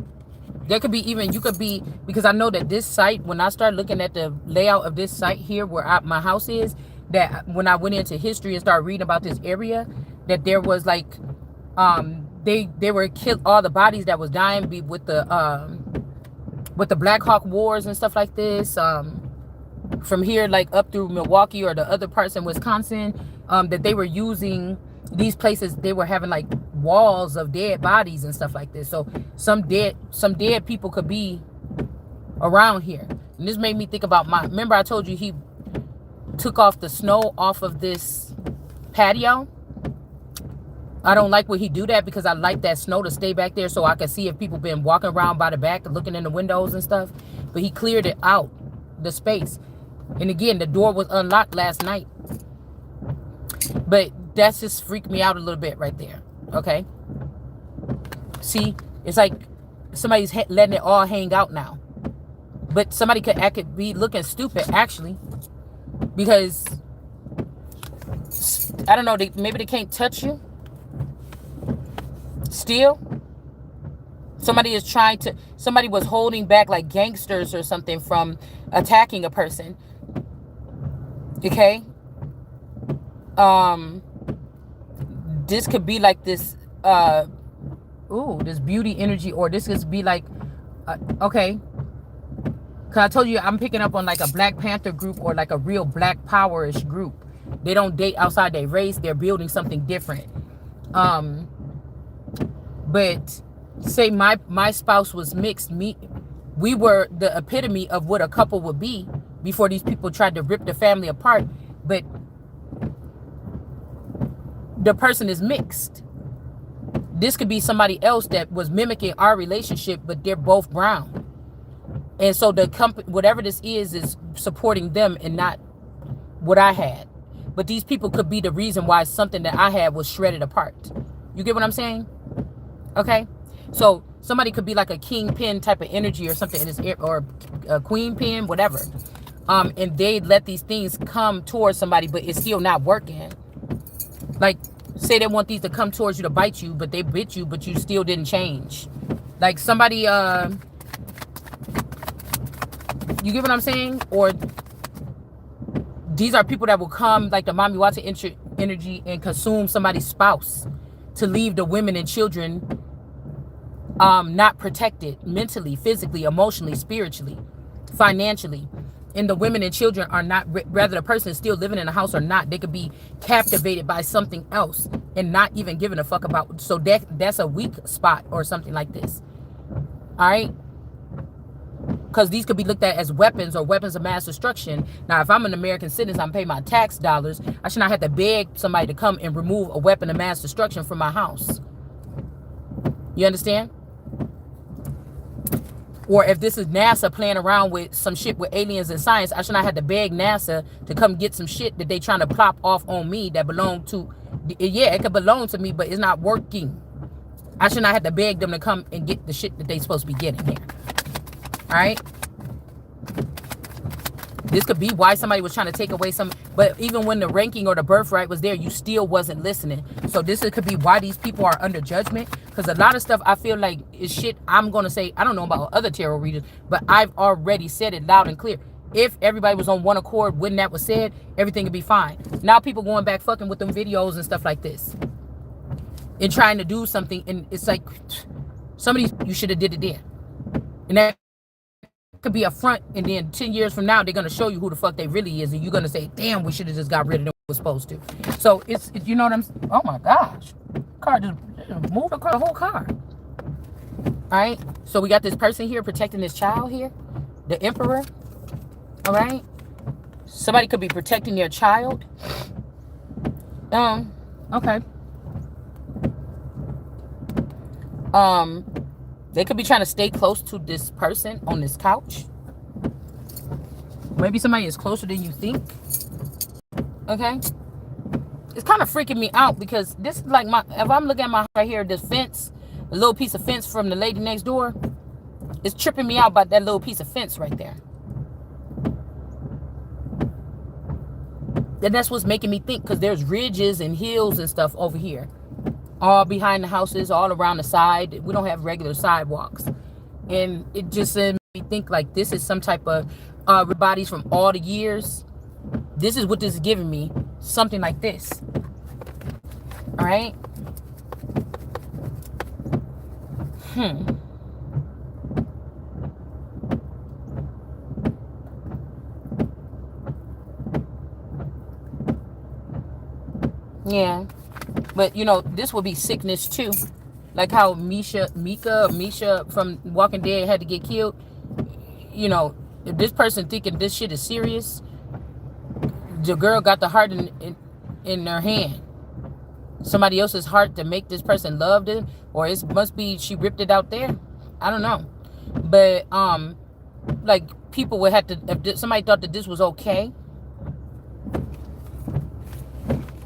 [SPEAKER 1] There could be even, you could be, because I know that this site, when I started looking at the layout of this site here where my house is, that when I went into history and started reading about this area, that there was like, they were killed, all the bodies that was dying with the Black Hawk Wars and stuff like this, from here like up through Milwaukee or the other parts in Wisconsin, that they were using these places. They were having like walls of dead bodies and stuff like this. So some dead people could be around here. And this made me think about remember I told you he took off the snow off of this patio. I don't like when he do that, because I like that snow to stay back there so I can see if people been walking around by the back and looking in the windows and stuff. But he cleared it out, the space. And again, the door was unlocked last night. But that's just freaked me out a little bit right there. Okay? See, it's like somebody's letting it all hang out now. But somebody could be looking stupid, actually. Because, I don't know, maybe they can't touch you. Still. Somebody was holding back like gangsters or something from attacking a person. Okay? This could be like this, this beauty energy, or this could be like, okay. Because I told you I'm picking up on like a Black Panther group, or like a real Black Power-ish group. They don't date outside their race. They're building something different. But say my spouse was mixed. We were the epitome of what a couple would be before these people tried to rip the family apart. But the person is mixed. This could be somebody else that was mimicking our relationship, but they're both brown. And so the company, whatever this is supporting them and not what I had. But these people could be the reason why something that I had was shredded apart. You get what I'm saying? Okay? So somebody could be like a kingpin type of energy or something in this, or a queen pin, whatever. And they let these things come towards somebody, but it's still not working. Like, say they want these to come towards you to bite you, but they bit you, but you still didn't change. Like somebody, you get what I'm saying? Or these are people that will come, like the Mami Wata energy, and consume somebody's spouse to leave the women and children not protected mentally, physically, emotionally, spiritually, financially. And the women and children are not, rather the person is still living in the house or not, they could be captivated by something else and not even giving a fuck about. So that's a weak spot or something like this. All right? Because these could be looked at as weapons or weapons of mass destruction. Now, if I'm an American citizen, I'm paying my tax dollars, I should not have to beg somebody to come and remove a weapon of mass destruction from my house. You understand? Or if this is NASA playing around with some shit with aliens and science, I should not have to beg NASA to come get some shit that they trying to plop off on me that belong to, yeah, it could belong to me, but it's not working. I should not have to beg them to come and get the shit that they supposed to be getting here. All right? This could be why somebody was trying to take away some, but even when the ranking or the birthright was there, you still wasn't listening. So this could be why these people are under judgment. Because a lot of stuff I feel like is shit I'm going to say. I don't know about other tarot readers, but I've already said it loud and clear. If everybody was on one accord when that was said, everything would be fine. Now people going back fucking with them videos and stuff like this. And trying to do something. And it's like, somebody, you should have did it then. And that could be a front, and then 10 years from now they're going to show you who the fuck they really is, and you're going to say, damn, we should have just got rid of them we were supposed to. So it's you know what I'm saying? Oh my gosh, car just moved across the whole car. All right, so we got this person here protecting this child here, the emperor. All right, somebody could be protecting their child. Okay. They could be trying to stay close to this person on this couch. Maybe somebody is closer than you think. Okay? It's kind of freaking me out because this is like if I'm looking at my right here, this fence, a little piece of fence from the lady next door, it's tripping me out about that little piece of fence right there. And that's what's making me think, because there's ridges and hills and stuff over here. All behind the houses, all around the side. We don't have regular sidewalks. And it just made me think like this is some type of bodies from all the years. This is what this is giving me. Something like this. All right? Yeah. But, you know, this will be sickness, too. Like how Misha from Walking Dead had to get killed. You know, if this person thinking this shit is serious, the girl got the heart in her hand. Somebody else's heart to make this person love it. Or it must be she ripped it out there. I don't know. But, like, people would have to, if somebody thought that this was okay.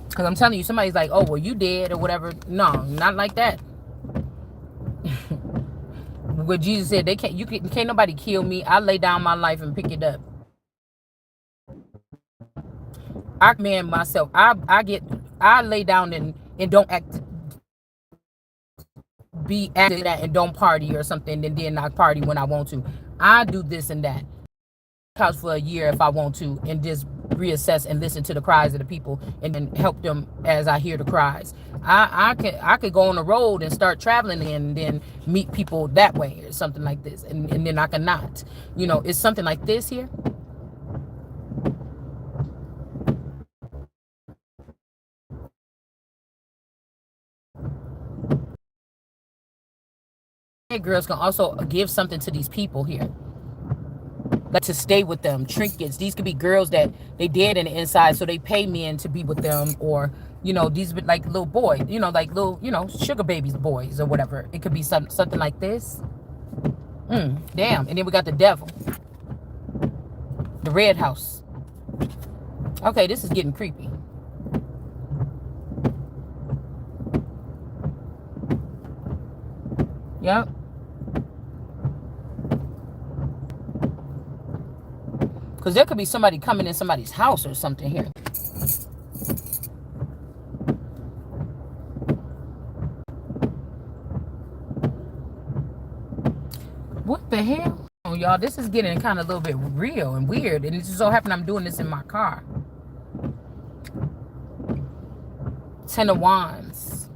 [SPEAKER 1] Because I'm telling you, somebody's like, oh, well, you dead or whatever. No, not like that. What Jesus said, can't nobody kill me. I lay down my life and pick it up. I command myself. I lay down and don't be active that and don't party or something, and then not party when I want to. I do this and that. Couch for a year if I want to, and just reassess and listen to the cries of the people and then help them as I hear the cries. I could go on the road and start traveling and then meet people that way or something like this, and then I cannot. You know, it's something like this here. Girls can also give something to these people here. Like to stay with them, trinkets. These could be girls that they dead in the inside, so they pay men to be with them, or you know, these like little boys, you know, like little, you know, sugar babies, boys or whatever. It could be something like this. Damn. And then we got the devil, the red house. Okay, this is getting creepy. Yep. Because there could be somebody coming in somebody's house or something here. What the hell? Oh, y'all, this is getting kind of a little bit real and weird. And it just so happened I'm doing this in my car. 10 of Wands.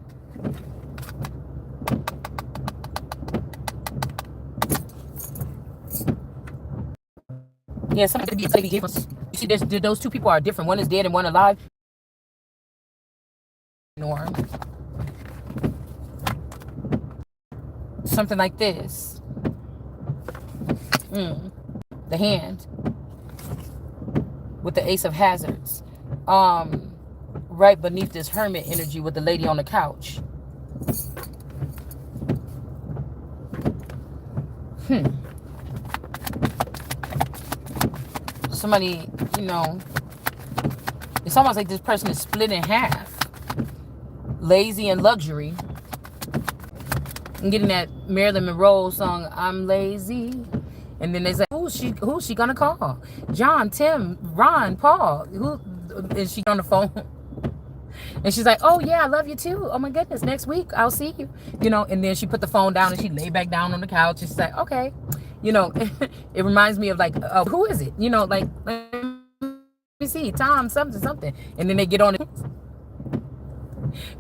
[SPEAKER 1] Yeah, somebody could be a baby gift. You see, those two people are different. One is dead and one alive. Or something like this. The hand with the Ace of Hazards. Right beneath this hermit energy with the lady on the couch. somebody, you know, it's almost like this person is split in half. Lazy and luxury. I'm getting that Marilyn Monroe song, I'm lazy. And then they say, who's she gonna call? John, Tim, Ron, Paul. Who is she on the phone? And she's like, oh yeah, I love you too. Oh my goodness, next week I'll see you. You know, and then she put the phone down and she lay back down on the couch and she's like, okay. You know, it reminds me of like, who is it? You know, like, let me see, Tom, something. And then they get on it.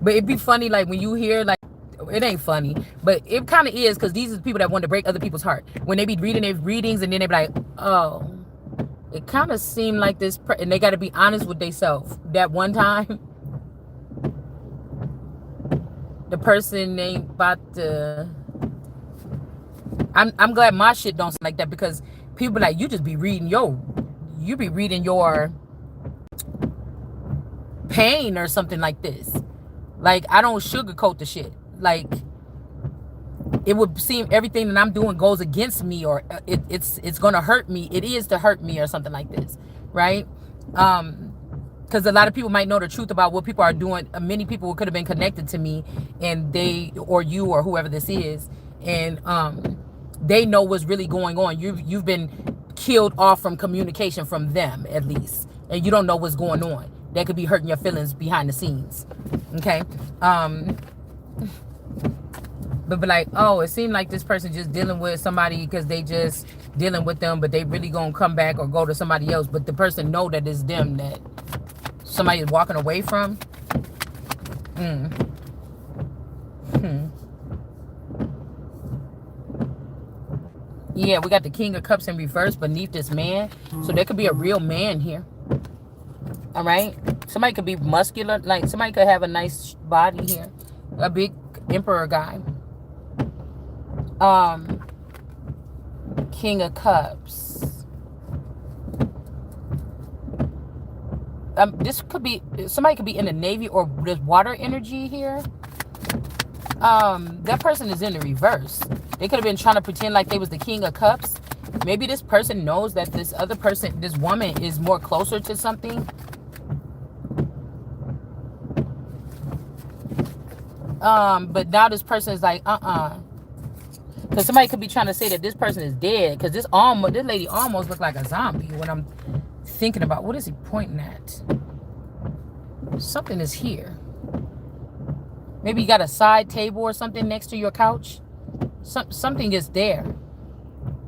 [SPEAKER 1] But it'd be funny, like, when you hear, like, it ain't funny, but it kind of is, because these are the people that want to break other people's heart. When they be reading their readings and then they be like, oh, it kind of seemed like this, and they got to be honest with themselves. That one time, the person ain't about to... I'm glad my shit don't sound like that, because people be like, you just be reading you be reading your pain or something like this. Like, I don't sugarcoat the shit. Like, it would seem everything that I'm doing goes against me, or it's gonna hurt me. It is to hurt me or something like this, right? Because a lot of people might know the truth about what people are doing. Many people could have been connected to me, and they, or you, or whoever this is, and they know what's really going on. You've been killed off from communication from them, at least, and you don't know what's going on. That could be hurting your feelings behind the scenes. Okay. But be like, oh, it seemed like this person just dealing with somebody because they just dealing with them, but they really gonna come back or go to somebody else. But the person know that it's them that somebody is walking away from. Yeah, we got the King of Cups in reverse beneath this man. So there could be a real man here. All right. Somebody could be muscular. Like, somebody could have a nice body here. A big emperor guy. King of Cups. This could be, somebody could be in the Navy, or there's water energy here. That person is in the reverse. They could have been trying to pretend like they was the King of Cups. Maybe this person knows that this other person, this woman, is more closer to something. But now this person is like, because somebody could be trying to say that this person is dead, because this lady almost looked like a zombie. When I'm thinking about, what is he pointing at? Something is here. Maybe you got a side table or something next to your couch. Something is there.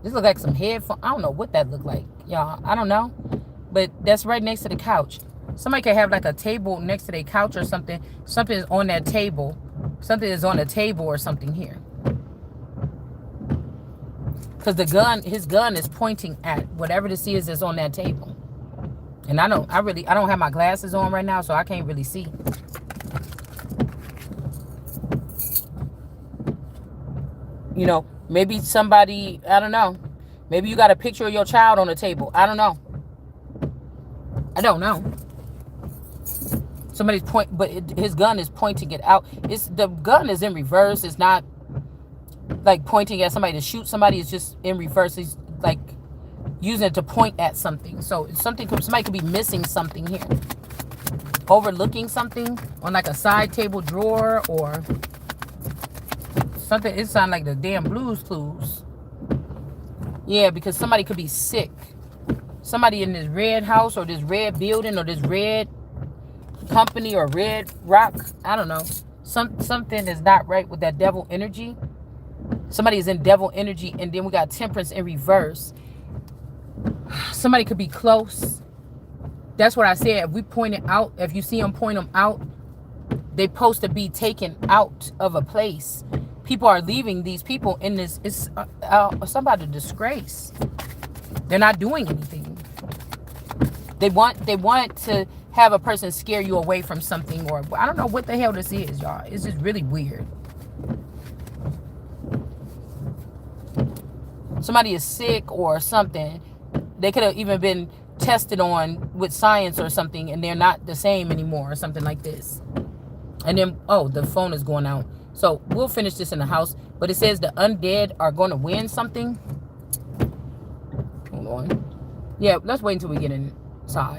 [SPEAKER 1] This look like some headphones. I don't know what that looked like, y'all. I don't know, but that's right next to the couch. Somebody could have like a table next to their couch or something. Something is on that table. Something is on a table or something here. Because his gun is pointing at whatever this is that's on that table. And I don't have my glasses on right now, so I can't really see. You know, maybe somebody, I don't know. Maybe you got a picture of your child on the table. I don't know. Somebody's his gun is pointing it out. The gun is in reverse. It's not like pointing at somebody to shoot somebody. It's just in reverse. He's like using it to point at something. So somebody could be missing something here. Overlooking something on like a side table drawer or something. It sounds like the damn Blues Clues. Yeah, because somebody could be sick. Somebody in this red house or this red building or this red company or red rock. I don't know. Something is not right with that devil energy. Somebody is in devil energy, and then we got Temperance in reverse. Somebody could be close. That's what I said. If we point it out, if you see them point them out, they're supposed to be taken out of a place. People are leaving these people in this. It's somebody disgrace. They're not doing anything. They want to have a person scare you away from something, or I don't know what the hell this is, y'all. It's just really weird. Somebody is sick or something. They could have even been tested on with science or something, and they're not the same anymore or something like this. And then, oh, the phone is going out. So we'll finish this in the house. But it says the undead are going to win something. Hold on. Yeah, let's wait until we get inside.